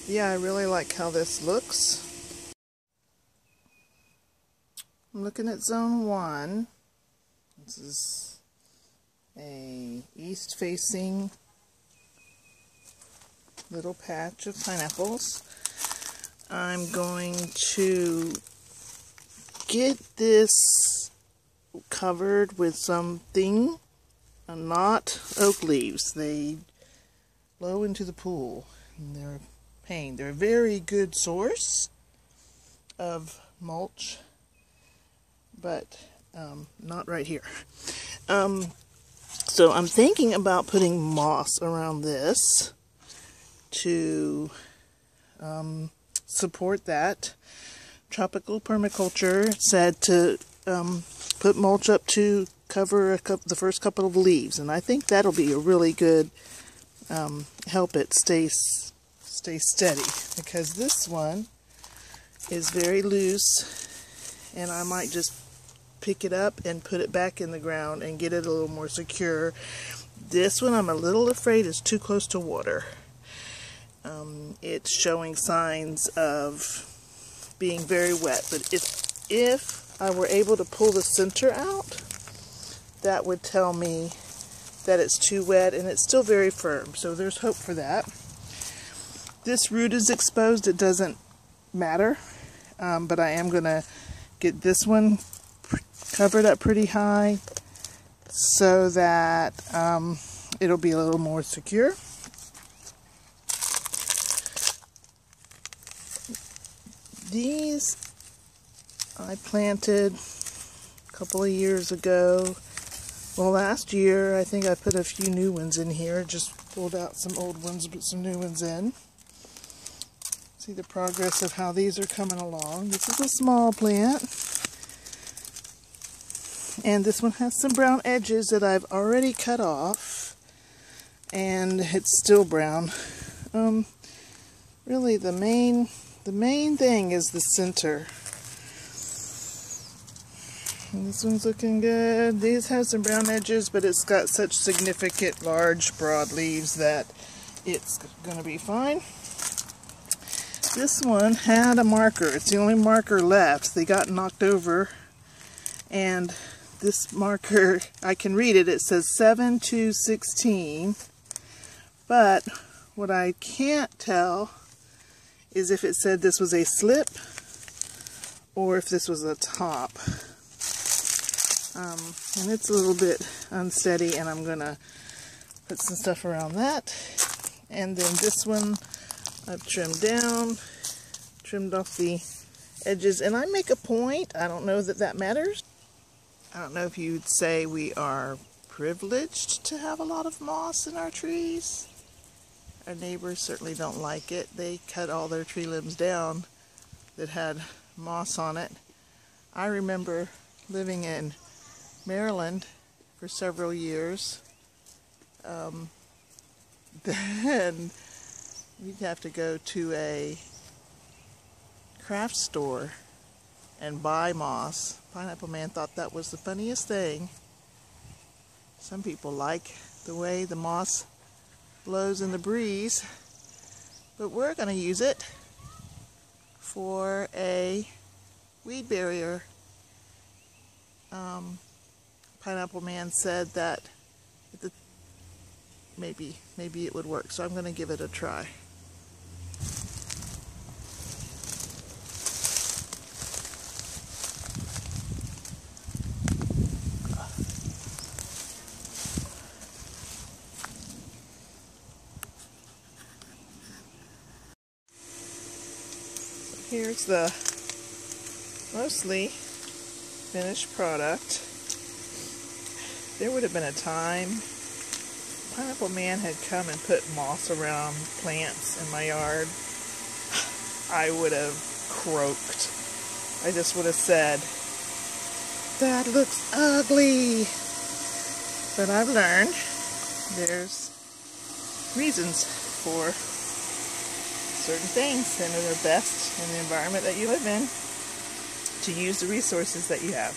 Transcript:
Yeah, I really like how this looks. I'm looking at zone 1. This is a east-facing little patch of pineapples. I'm going to get this covered with something, not oak leaves. They blow into the pool and they're a pain. They're a very good source of mulch, but not right here. So I'm thinking about putting moss around this to support that. Tropical permaculture said to put mulch up to cover the first couple of leaves, and I think that'll be a really good help it stay steady, because this one is very loose and I might just pick it up and put it back in the ground and get it a little more secure. This one I'm a little afraid is too close to water. It's showing signs of being very wet, but if I were able to pull the center out, that would tell me that it's too wet, and it's still very firm, so there's hope for that. This root is exposed, it doesn't matter, but I am going to get this one covered up pretty high so that it'll be a little more secure. These I planted a couple of years ago. Well, last year I think I put a few new ones in here. Just pulled out some old ones, put some new ones in. See the progress of how these are coming along. This is a small plant. And this one has some brown edges that I've already cut off. And it's still brown. Really the main thing is the center. And this one's looking good. These have some brown edges, but it's got such significant, large, broad leaves that it's going to be fine. This one had a marker. It's the only marker left. They got knocked over. And this marker, I can read it. It says 7/2/16. But what I can't tell is if it said this was a slip or if this was a top. And it's a little bit unsteady, and I'm going to put some stuff around that. And then this one I've trimmed down, trimmed off the edges, and I make a point. I don't know that that matters. I don't know if you'd say we are privileged to have a lot of moss in our trees. Our neighbors certainly don't like it. They cut all their tree limbs down that had moss on it. I remember living in Maryland for several years. Then you'd have to go to a craft store and buy moss. Pineapple Man thought that was the funniest thing. Some people like the way the moss blows in the breeze, but we're going to use it for a weed barrier. Pineapple Man said that maybe it would work, so I'm going to give it a try. Here's the mostly finished product. There would have been a time Pineapple Man had come and put moss around plants in my yard. I would have croaked. I just would have said, "That looks ugly." But I've learned there's reasons for certain things, and they're best in the environment that you live in to use the resources that you have.